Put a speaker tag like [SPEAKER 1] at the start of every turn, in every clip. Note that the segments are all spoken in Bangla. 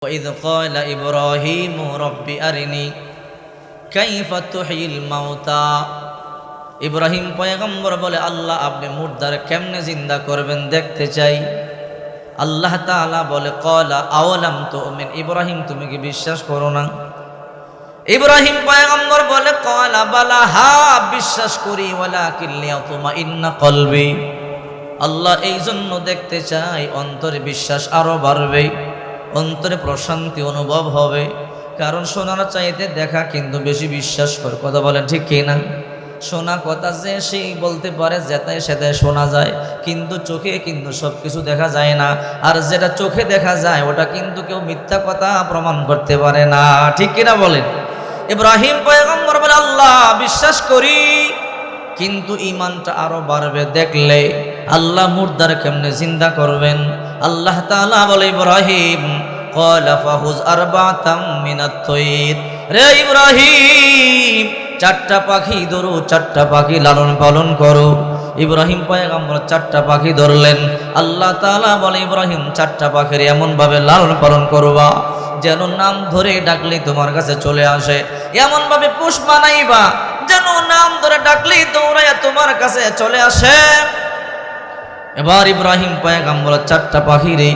[SPEAKER 1] وإذ قال إبراهيم رب أرني كيف تحيي الموتى ইব্রাহিম পয়গম্বর বলে, আল্লাহ আপনি মুর্দার কেমনে জিন্দা করবেন দেখতে চাই। আল্লাহ তাআলা বলে, ক্বালা আওয়ালাম তুমিন, ইব্রাহিম তুমি কি বিশ্বাস করো না? ইব্রাহিম পয়গম্বর বলে, ক্বালা বালা, হ্যাঁ বিশ্বাস করি, ওয়ালাকিন লিয়াতমাইন্না কলবি, আল্লাহ এই জন্য দেখতে চাই অন্তরে বিশ্বাস আরো বাড়বে, অন্তরে প্রশান্তি অনুভব হবে। কারণ শোনার চাইতে দেখা কিন্তু বেশি বিশ্বাস করে, কথা বলেন ঠিক কি না? শোনা কথা যে সেই বলতে পারে যেটাই সেটাই শোনা যায়, কিন্তু চোখে কিন্তু সব কিছু দেখা যায় না। আর যেটা চোখে দেখা যায় ওটা কিন্তু কেউ মিথ্যা কথা প্রমাণ করতে পারে না, ঠিক কিনা বলেন? ইব্রাহিম পয়গম্বর বলে, আল্লাহ বিশ্বাস করি, কিন্তু ইমানটা আরো বাড়বে দেখলে। আল্লাহ মুর্দার কেমনে জিন্দা করবেন? আল্লাহ তাআলা বলে, ইব্রাহিম ক্বালা ফাহুজ আরবাতাম মিনাত তায়র, রে ইব্রাহিম চারটা পাখি ধরো, চারটা পাখি লালন পালন করো। ইব্রাহিম পয়গম্বর চারটা পাখি ধরলেন। আল্লাহ তাআলা বলে, ইব্রাহিম চারটা পাখির এমন ভাবে লালন পালন করবা যেন নাম ধরে ডাকলে তোমার কাছে চলে আসে, এমন ভাবে পোষ বানাইবা যেন নাম ধরে ডাকলেই দৌড়াইয়া তোমার কাছে চলে আসে। এবার ইব্রাহিম পয়গম্বর চারটা পাখিরে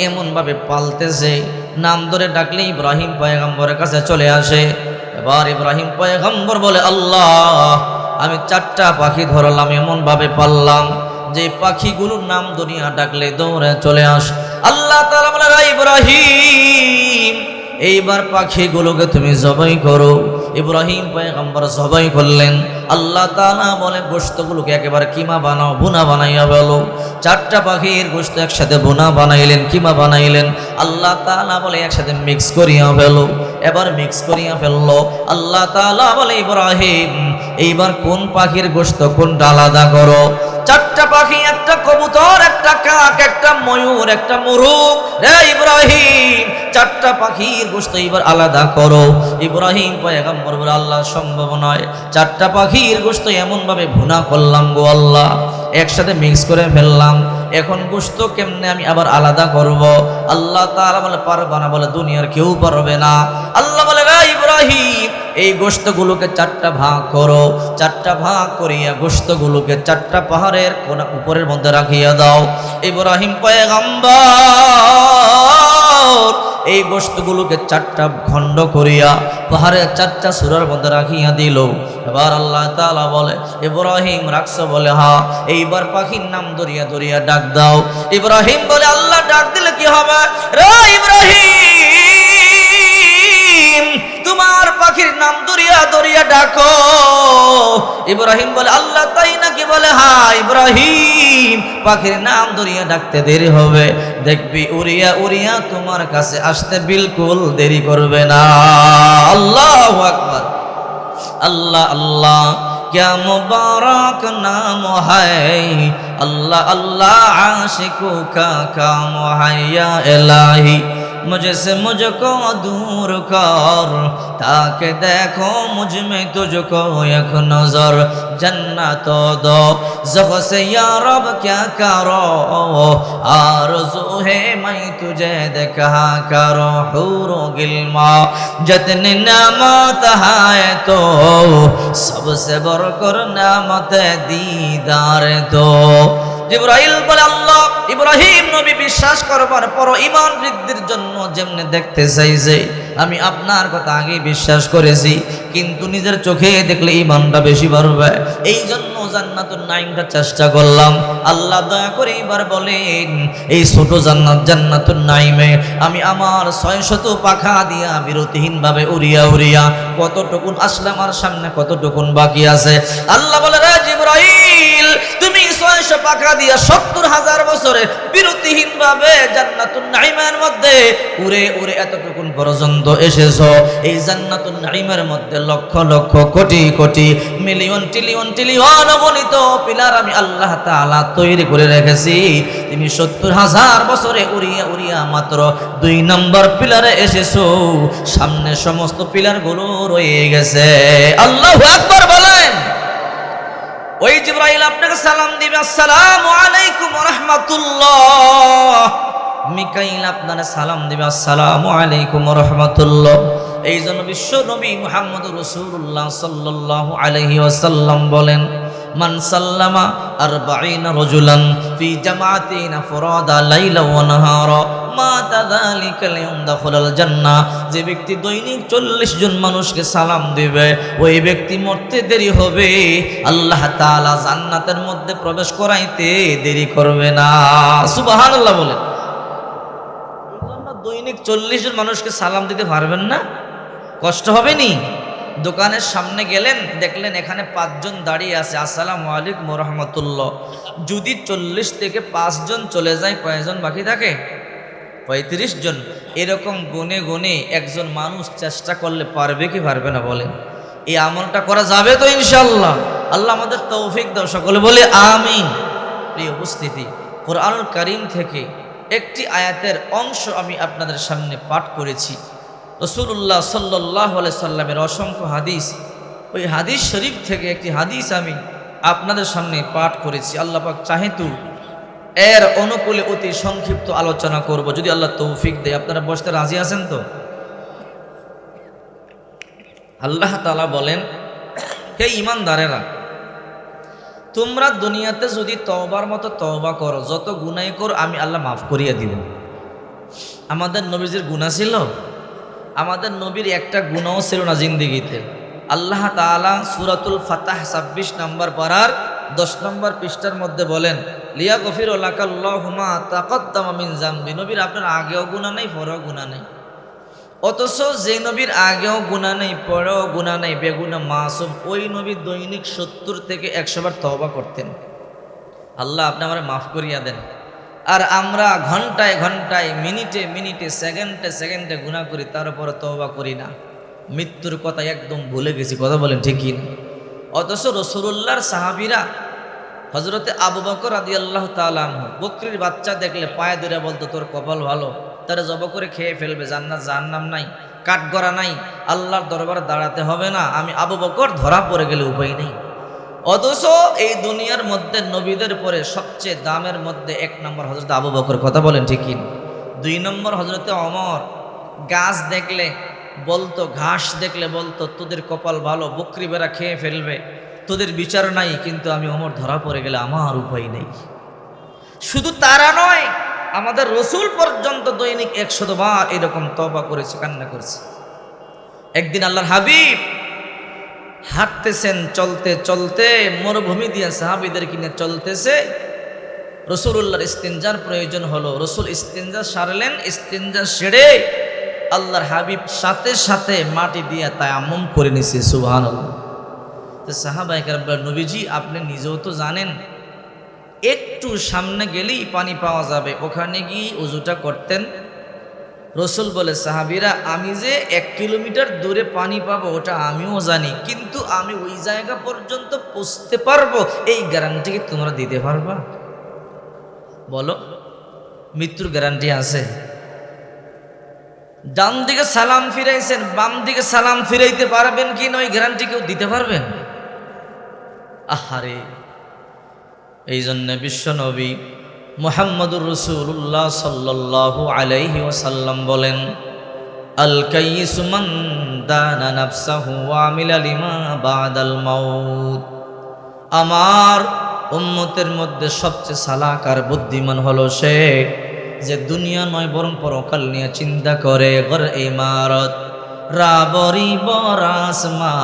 [SPEAKER 1] এমন ভাবে পালতেছে, নাম ধরে ডাকলে ইব্রাহিম পয়গম্বরের কাছে চলে আসে। এবার ইব্রাহিম পয়গম্বর বলে, আল্লাহ আমি চারটা পাখি ধরলাম, এমন ভাবে পাললাম যে পাখিগুলোর নাম ধরিয়া ডাকলে দৌড়ে চলে আস। আল্লাহ তাআলা বলে, ইব্রাহিম এইবার পাখিগুলোকে তুমি জবাই করো। ইব্রাহিম পয়গম্বর জবাই করলেন। আল্লাহ তাআলা বলে, গোশতগুলোকে একেবারে কিমা বানাও, ভুনা বানাইয়া ফেলো। চারটা পাখির গোশত একসাথে ভুনা বানাইলেন, কিমা বানাইলেন। আল্লাহ তাআলা বলে, একসাথে মিক্স করিয়া ফেলো। এবার মিক্স করিয়া ফেললো। আল্লাহ তাআলা বলে, ইব্রাহিম এইবার কোন পাখির গোশত কোনটা আলাদা করো। চারটা পাখি, একটা কবুতর, একটা কাক, একটা ময়ূর, একটা মোরগ। রে ইব্রাহিম চারটা পাখির গোশত এবার আলাদা করো। ইব্রাহিম পয়গম্বর বলে, আল্লাহ সম্ভব নয়, চারটা পাখির গোশত এমন ভাবে ভুনা করলাম গো আল্লাহ, একসাথে মিক্স করে ফেললাম, এখন গোশত কেমনে আমি আবার আলাদা করব? আল্লাহ তাআলা বলে, পারবা না। বলে, দুনিয়ার কেউ পারবে না। আল্লাহ বলে, রে ইব্রাহিম এই গোশতগুলোকে চারটা ভাগ করো। চারটা ভাগ করিয়া গোশতগুলোকে চারটা পাহাড়ের কোনা উপরের মধ্যে রাখিয়া দাও। ইব্রাহিম পয়গম্বর এই গোশতগুলোকে চারটা খণ্ড করিয়া পাহাড়ের চারটা সূরার মধ্যে রাখিয়া দিল। এবার আল্লাহ তাআলা বলে, ইব্রাহিম রাখছ? বলে, হ্যাঁ। এইবার পাখির নাম ধরিয়া ধরিয়া ডাক দাও। ইব্রাহিম বলে, আল্লাহ ডাক দিলে কি হবে? রে ইব্রাহিম তোমার পাখির নাম ধরিয়া ধরিয়া ডাকো। ইব্রাহিম বলে, আল্লাহ তাই নাকি? বলে, হ্যাঁ। ইব্রাহিম পাখির নাম ধরিয়া ডাকতে দেরি হবে, দেখবি উড়িয়া উড়িয়া তোমার কাছে আসতে বিলকুল দেরি করবে না। আল্লাহু আকবার। আল্লাহ আল্লাহ क्या मुबारक नाम है, अल्लाह अल्लाह आशिकों का काम है। या इलाही मुझसे मुझको दूर कर, ताकि देखो मुझ में तुझको एक नजर, जन्नत दो ज़ख से या रब क्या करो, आरज़ू है मैं तुझे देखा करो। हूरो गिल्मा जितनी नेमत है तो सबसे बढ़कर नेमत दीदार दो। জিবরাইল বলে, আল্লাহ ইব্রাহিম নবী বিশ্বাস করবার পর ঈমান বৃদ্ধির জন্য যেমনে দেখতে চাইছে, আমি আপনার কথা আগে বিশ্বাস করেছি, কিন্তু নিজের চোখে দেখলে ঈমানটা বেশি বাড়বে, এই জন্য জান্নাতুন নাঈমটা চেষ্টা করলাম। আল্লাহ দয়া করে এবার বলেন, এই ছোট জান্নাত জান্নাতুন নাঈমে আমি আমার 600 পাখা দিয়া বিরতিহীনভাবে উড়িয়া উড়িয়া কতটুকুন আসলে আমার সামনে কতটুকুন বাকি আছে। আল্লাহ বলে, রে জিবরাইল তুমি 600 পাখা দিয়া 70,000 বছরে বিরতিহীন ভাবে জান্নাতুন নাঈমের মধ্যে উড়ে উড়ে এতটুকুন পর্যন্ত এসেছো। এই জান্নাতুন নাঈমের মধ্যে lakh lakh crore crore million trillion trillion অগণিত পিলার আমি আল্লাহ তাআলা তৈরি করে রেখেছি। তুমি 70,000 বছরে উড়িয়া উড়িয়া মাত্র 2 নম্বর পিলারে এসেছো, সামনে সমস্ত পিলারগুলো রয়ে গেছে। আল্লাহু আকবার বলেন। ওই জিবরাইল আপনাকে সালাম দিবে, আসসালামু আলাইকুম ওয়া রাহমাতুল্লাহ। মিকাইল আপনার সালাম দিবে, আসসালামু আলাইকুম ওয়া রাহমাতুল্লাহ। এই জন্য বিশ্ব নবী মুহাম্মদুর রাসূলুল্লাহ সাল্লাল্লাহু আলাইহি ওয়াসাল্লাম বলেন, মান সাল্লামা 40 রাজুলান ফি জামাতিন ফুরাদা লাইলা ওয়া নাহারা মা তাযালিকা লিয়াউম দাখালাল জান্নাহ। যে ব্যক্তি দৈনিক 40 জন মানুষকে সালাম দিবে, ওই ব্যক্তি মরতে দেরি হবে, আল্লাহ তাআলা জান্নাতের মধ্যে প্রবেশ করাইতে দেরি করবে না। সুবহানাল্লাহ বলেন। এই জন্য দৈনিক 40 জন মানুষকে সালাম দিতে পারবেন না? কষ্ট হবে নি? দোকানের সামনে গেলেন, দেখলেন এখানে 5 জন দাঁড়িয়ে আছে, আসসালামু আলাইকুম ওয়া রাহমাতুল্লাহ। যদি 40 থেকে 5 জন চলে যায়, কয়জন বাকি থাকে? 35 জন। এরকম গুনে গুনে একজন মানুষ চেষ্টা করলে পারবে কি পারবে না বলেন? এই আমলটা করা যাবে তো ইনশাআল্লাহ? আল্লাহ আমাদের তৌফিক দাও, সকলে বলে আমিন। প্রিয় উপস্থিতি, কোরআনুল কারীম থেকে একটি আয়াতের অংশ আমি আপনাদের সামনে পাঠ করেছি। রাসূলুল্লাহ সাল্লাল্লাহু আলাইহি সাল্লামের অসংখ্য হাদিস, ওই হাদিস শরীফ থেকে একটি হাদিস আমি আপনাদের সামনে পাঠ করেছি। আল্লাহ পাক চাহেতু এর অনুকূলে অতি সংক্ষিপ্ত আলোচনা করব, যদি আল্লাহ তৌফিক দেয়। আপনারা বসতে রাজি আছেন তো? আল্লাহ তাআলা বলেন, হে ঈমানদারেরা, তোমরা দুনিয়াতে যদি তওবার মতো তওবা করো, যত গুনাহ করো আমি আল্লাহ মাফ করিয়ে দিব। আমাদের নবীজির গুনাহ ছিল? আমাদের নবীর একটা গুনাহও ছিল না জিন্দেগিতে। আল্লাহ তাআলা সূরাতুল ফাতহ 26 নম্বর পারার 10 নম্বর পৃষ্ঠার মধ্যে বলেন, লিয়াগফির লাকাল্লাহু মা তাকাদ্দামা মিন যামবি। নবীর আপনার আগেও গুনাহ নেই, পরেও গুনাহ নেই। অথচ যে নবীর আগেও গুনাহ নেই, পরেও গুনাহ নেই, বেগুনাহ মাসুম, ওই নবী দৈনিক 70 থেকে 100 বার তওবা করতেন। আল্লাহ আপনি আমারে মাফ করিয়া দেন। আর আমরা ঘন্টায় ঘন্টায়, মিনিটে মিনিটে, সেকেন্ডে সেকেন্ডে গুনাহ করি, তার উপরে তওবা করি না। মৃত্যুর কথা একদম ভুলে গেছি, কথা বলেন ঠিক কি না? অথচ রাসূলুল্লাহর সাহাবীরা, হযরতে আবু বকর রাদিয়াল্লাহু তাআলা আনহু, বকরির বাচ্চা দেখলে পায়ে ধরে বলতো, তোর কপাল ভালো, তারা জব করে খেয়ে ফেলবে, জান্নাত জাহান্নাম নাই, কাঠগড়া নাই, আল্লাহর দরবারে দাঁড়াতে হবে না, আমি আবু বকর ধরা পড়ে গেলে উপায় নেই। অথচ এই দুনিয়ার মধ্যে নবীদের পরে সবচেয়ে দামের মধ্যে 1 নম্বর হযরত আবু বকর, কথা বলেন ঠিক কি? 2 নম্বর হযরতে ওমর। গাছ দেখলে বলতো, ঘাস দেখলে বলতো, তোদের কপাল ভালো, বকরি বেড়া খেয়ে ফেলবে, তোদের বিচার নাই, কিন্তু আমি ওমর ধরা পড়ে গেলে আমার উপায় নেই। শুধু তারা নয়, আমাদের রসুল পর্যন্ত দৈনিক 100 বার এরকম তওবা করেছে, কান্না করেছে। একদিন আল্লাহর হাবিব হাঁটতেছেন, চলতে চলতে মরুভূমি দিয়ে সাহাবীদের কিনে চলতেছে। রাসূলুল্লাহর ইস্তিনজার প্রয়োজন হলো, রাসূল ইস্তিনজা সারলেন, ইস্তিনজা সেরে আল্লাহর হাবিব সাথে সাথে মাটি দিয়ে তায়াম্মুম করে নিছে। সুবহানাল্লাহ। তো সাহাবায়ে কেরাম বলেন, নবীজি আপনি নিজেও তো জানেন একটু সামনে গেলেই পানি পাওয়া যাবে, ওখানে গিয়ে ওযুটা করতেন। রসুল বলে, সাহাবীরা আমি যে 1 কিলোমিটার দূরে পানি পাবো ওটা আমিও জানি, কিন্তু আমি ওই জায়গা পর্যন্ত পৌঁছতে পারবো, এই গ্যারান্টি কি তোমরা দিতে পারবা? বলো, মৃত্যুর গ্যারান্টি আছে? ডান দিকে সালাম ফিরাইছেন, বাম দিকে সালাম ফিরাইতে পারবেন কি না, ওই গ্যারান্টি কেউ দিতে পারবেন? আহারে, এই জন্য বিশ্ব নবী মুহাম্মদুর রাসূলুল্লাহ সাল্লাল্লাহু আলাইহি ওয়াসাল্লাম বলেন, আল কাইয়িসু মান দানা নাফসাহু ওয়া আমিলা লিমা বাদাল মাউত। আমার উম্মতের মধ্যে সবচেয়ে চালাক আর বুদ্ধিমান হলো সে, যে দুনিয়া নয় বরং পরকাল নিয়ে চিন্তা করে। ঘর ইমারত রাবরি বরাসমা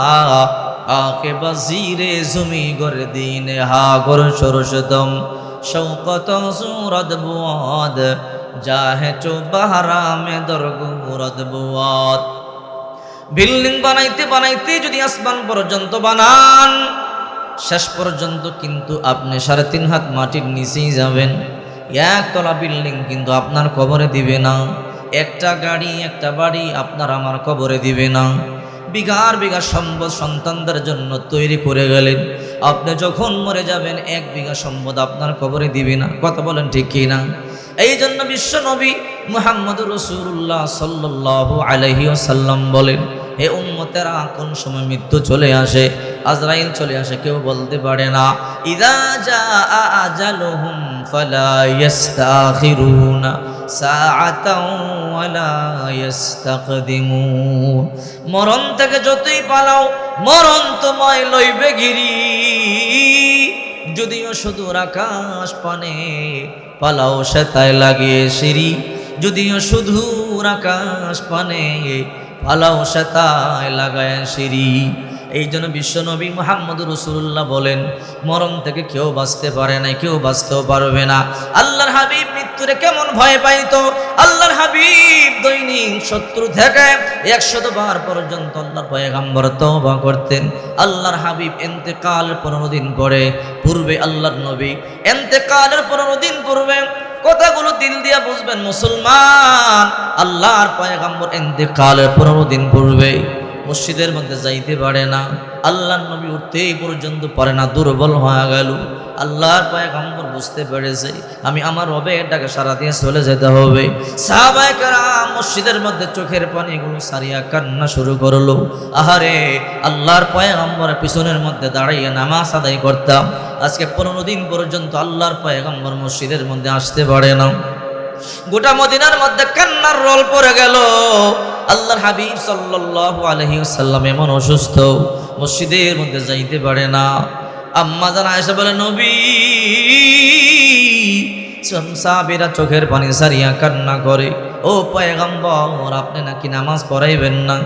[SPEAKER 1] আকে বজিরে জমি গর দিন হা গর সরসদম শৌকত সুরদ বুয়াদ জাহে চো বাহারা মে দরগুরদ বুয়াদ। বিল্ডিং বানাইতে বানাইতে যদি আসমান পর্যন্ত বানান, শেষ পর্যন্ত কিন্তু আপনি 3.5 হাত মাটির নিচেই যাবেন। 1 তলা বিল্ডিং কিন্তু আপনার কবরে দিবে না, একটা গাড়ি একটা বাড়ি আপনার আমার কবরে দিবে না। বিঘার বিঘা সম্পদ সন্তানদের জন্য তৈরি করে গেলেন, আপনি যখন মরে যাবেন 1 বিঘা সম্পদ আপনার কবরে দিবে না। কথা বলেন ঠিক কি না? এই জন্য বিশ্ব নবী মুহাম্মদুর রাসূলুল্লাহ সাল্লাল্লাহু আলাইহি ওয়াসাল্লাম বলেন, হে উম্মতেরা, কোন সময় মৃত্যু চলে আসে, আজরাইল চলে আসে, কেউ বলতে পারে না। ইযা জাআ আজালুহুম ফালা ইস্তাখিরুনা সাআতাও ওয়ালা ইস্তাকদিমুন। মরণ থেকে যতই পালাও মরণ তোমায় লইবে ঘিরি, যদিও সুদূর আকাশ পানে পালাও সেতায় লাগিয়ে সিঁড়ি, যদিও সুদূর আকাশ পানে পালাও সেতায় লাগায় সিঁড়ি। এই জন্য বিশ্বনবী মুহাম্মদ রাসূলুল্লাহ বলেন, মরণ থেকে কেউ বাঁচতে পারে না, কেউ বাঁচতেও পারবে না। আল্লাহর হাবিব মৃত্যুরে কেমন ভয় পাইতো, আল্লাহর হাবিব দৈনিক 70 থেকে 100 বার পর্যন্ত আল্লাহর পয়গম্বর তওবা করতেন। আল্লাহর হাবিব ইন্তেকালের 15 দিন পরে পূর্বে আল্লাহর নবী ইন্তেকালের 15 দিন পূর্বে, কথাগুলো দিল দিয়া বুঝবেন মুসলমান, আল্লাহর পয়গম্বর ইন্তেকালের 15 দিন পূর্বে মসজিদের মধ্যে যাইতে পারে না, আল্লাহর নবী উঠতেই পর্যন্ত পারে না, দুর্বল হয়ে গেল। আল্লাহর পয়গম্বর বুঝতে পেরেছে আমি আমার রবের ডাকে সারা দিয়ে চলে যেতে হবে। সাহাবায়ে কেরাম মসজিদের মধ্যে চোখের পানিগুলো সারিয়া কান্না শুরু করলো। আহারে, আল্লাহর পয়গম্বরের পিছনের মধ্যে দাঁড়িয়ে নামাজ আদায় করতাম, আজকে 15 দিন পর্যন্ত আল্লাহর পয়গম্বর মসজিদের মধ্যে আসতে পারে না। গোটা মদিনার মধ্যে কান্নার রোল পড়ে গেল। আল্লাহর হাবিব সাল্লাল্লাহু আলাইহি ওয়াসাল্লাম এমন অসুস্থ, মসজিদের মধ্যে যাইতে পারে না। আম্মা জান আয়েশা বলে, নবী, সাহাবীরা চোখের পানি সারিয়া কান্না করে, ও পয়গম্বর আপনি নাকি নামাজ পড়াইবেন না?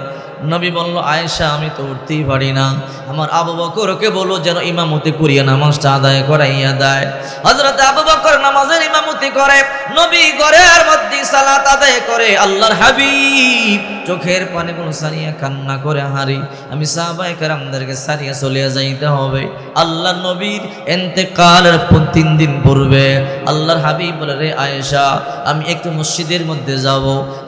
[SPEAKER 1] নবী বলল, আয়েশা আমি তো উঠতেই পারি না, আমার আবু বকরকে বলো যেন ইমামতি করিয়া নামাজটা আদায় করাইয়া দেয়। হযরত আবু বকর নামাজের ইমামতি করে, নবী ঘরের মধ্যে সালাত আদায় করে। আল্লাহর হাবিব চোখের পানিগুলো সারিয়া কান্না করে, হারি আমি সাহাবায়ে কেরামদেরকে সারিয়া চলে যাইতে হবে। আল্লাহ নবীর ইন্তেকালের 3 দিন পূর্বে আল্লাহর হাবিব বলে, রে আয়েশা আমি একটু মসজিদের মধ্যে যাব,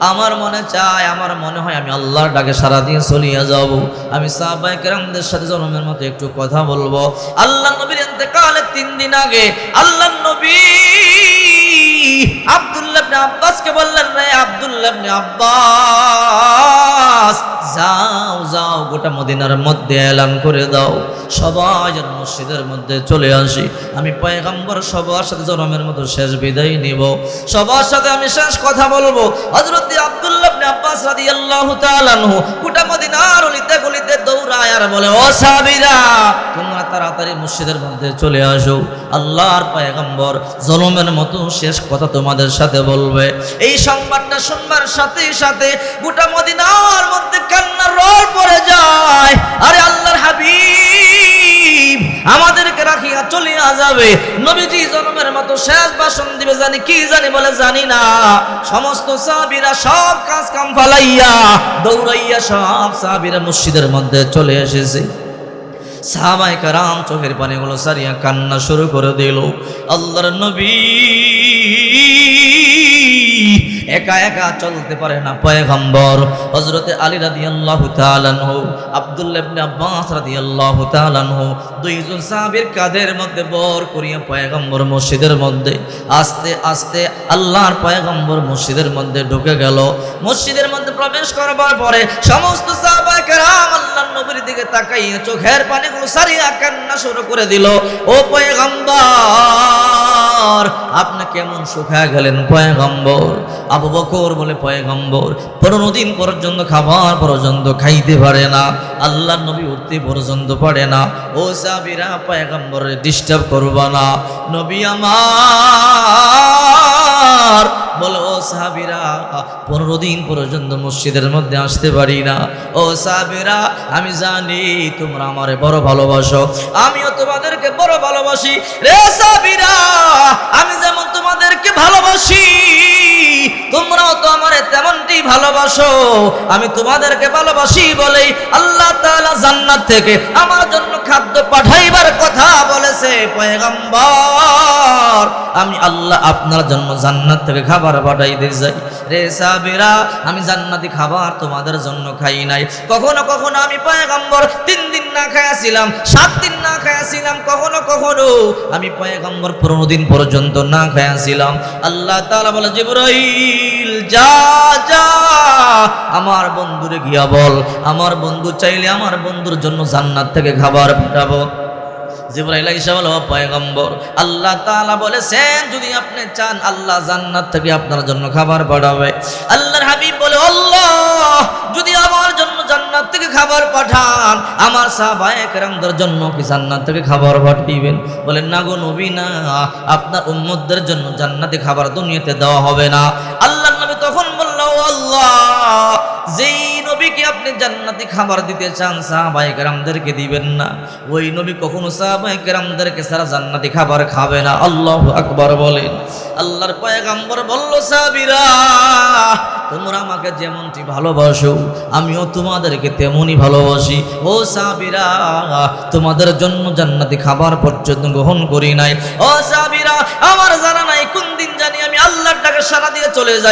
[SPEAKER 1] আমার মনে চায়, আমার মনে হয় আমি আল্লাহর ডাকে সারা দিয়ে চলিয়া যাব, আমি সাহাবায়ে কেরামদের সাথে জনমের মতো একটু কথা বলবো। আল্লাহ নবীর ইন্তেকালের 3 দিন আগে আল্লাহ নবী আব্দুল্লাহ ইবনে আব্বাসকে বললেন, রে আব্দুল্লাহ ইবনে আব্বাস যাও যাও গোটা মদিনার মধ্যে এলান করে দাও, সবাই যেন মসজিদের মধ্যে চলে আসি, আমি পয়গম্বর সবার সাথে জনমের মতো শেষ বিদায় নিব, সবার সাথে আমি শেষ কথা বলবো। হযরত আব্দুল্লাহ ইবনে আব্বাস রাদিয়াল্লাহু তাআলা আনহু গোটা মদিনার অলিতে গলিতে দৌড়ায় আর বলে, ও সাহাবীরা তোমরা তাড়াতাড়ি মসজিদের মধ্যে চলে আসো, আল্লাহর পয়গম্বর জনমের মতো শেষ কথা তোমাদের সাথে বলবে। এই সংবাদটা শুনবার সাথে সাথে গোটা মদিনার মধ্যে কান্নার রোল পড়ে যায়। আরে আল্লাহর হাবিব আমাদেরকে রাখিয়া চলিয়া যাবে, নবীজি জনমের মতো শেষ ভাষণ দিবে, জানি কি জানি বলে জানি না। সমস্ত সাহাবীরা সব কাজ কাম ফালাইয়া দৌড়াইয়া সব সাহাবীরা মসজিদের মধ্যে চলে এসেছে। সাহাবায়ে কেরাম চোখের পানিগুলো সারিয়া কান্না শুরু করে দিল। আল্লাহর নবী একা একা চলতে পারে না, পয়গম্বর হযরতে আলী রাদিয়াল্লাহু তাআলা আনহু, আব্দুল্লাহ ইবনে আব্বাস রাদিয়াল্লাহু তাআলা আনহু দুইজন সাহাবীর কাঁধের মধ্যে বর করিয়া পয়গম্বর মসজিদের মধ্যে আস্তে আস্তে আল্লাহর পয়গম্বর মসজিদের মধ্যে ঢুকে গেল। মসজিদের মধ্যে প্রবেশ করবার পরে সমস্ত সাহাবায়ে কেরাম আল্লাহর নবীর দিকে তাকাইয়া চোখের পানিগুলো সারিয়া কান্না শুরু করে দিল। ও পয়গম্বর আপনি কেমন শুকায় গেলেন পয়গম্বর? আবু বকর বলে, পয়গম্বর 15 দিন পর্যন্ত খাবার পর্যন্ত খাইতে পারে না, আল্লাহর নবী উঠতে পর্যন্ত পারে না। ও সাহাবীরা পয়গম্বরে ডিস্টার্ব করবা না, নবী আমার বলে, ও সাহাবীরা 15 দিন পর্যন্ত মসজিদের মধ্যে আসতে পারি না। ও সাহাবীরা আমি জানি তোমরা আমারে বড় ভালোবাসো, আমিও তোমাদেরকে বড় ভালোবাসি। রে সাহাবীরা আমি যেমন তোমাদেরকে ভালোবাসি তোমরাও তো আমারে তেমনটি ভালোবাসো, আমি তোমাদেরকে ভালোবাসি বলেই আল্লাহ তাআলা জান্নাত থেকে আমার জন্য খাদ্য পাঠাইবার কথা বলেছে। পয়গম্বর আমি আল্লাহ আপনার জন্য জান্নাত থেকে খাবার পাঠাইতে যাই। রে সাহাবীরা আমি জান্নাতি খাবার তোমাদের জন্য খাই নাই, কখনো কখনো আমি পয়গম্বর 3 দিন না খাইয়াছিলাম, 7 দিন না খাইয়াছিলাম, কখনো কখনো আমি পয়গম্বর 15 দিন পর্যন্ত না খাইয়াছিলাম। আল্লাহ তাআলা বলে, জিবরাইল যা যা আমার বন্ধুরে গিয়া বল, আমার বন্ধু চাইলে আমার বন্ধুর জন্য জান্নাত থেকে খাবার পাঠাবো। জিবরাইল আইসা বলে, ও পয়গম্বর, আল্লাহ তাআলা বলেছেন যদি আপনি চান আল্লাহ জান্নাত থেকে আপনার জন্য খাবার পাঠাবে। আল্লাহর হাবিব বলে, আল্লাহ যদি আমার জন্য জান্নাত থেকে খাবার পাঠান, আমার সাহাবায়ে কেরামদের জন্য কি জান্নাত থেকে খাবার পাঠাইবেন? বলেন, না গো নবী না, আপনার উম্মতদের জন্য জান্নাতি খাবার দুনিয়াতে দেওয়া হবে না। আল্লাহর নবী তখন বলল, ও আল্লাহ, যেই নবীকে আপনি জান্নাতি খাবার দিতে চান সাহাবায়ে কেরামদেরকে দিবেন না, ওই নবী কখনো সাহাবায়ে কেরামদেরকে সারা জান্নাতি খাবার খাবে না। আল্লাহু আকবার বলেন। আল্লাহর পয়গম্বর বলল, সাহাবীরা তোমরা আমাকে যেমনটি ভালোবাসো আমিও তোমাদেরকে তেমনই ভালোবাসি। ও সাহাবীরা, তোমাদের জন্য জান্নাতি খাবার পর্যন্ত গ্রহণ করি নাই। ও সাহাবীরা, আমার জানা নাই কোন দিন জানি আমি আল্লাহর ডাকে সাড়া দিয়ে চলে যাই।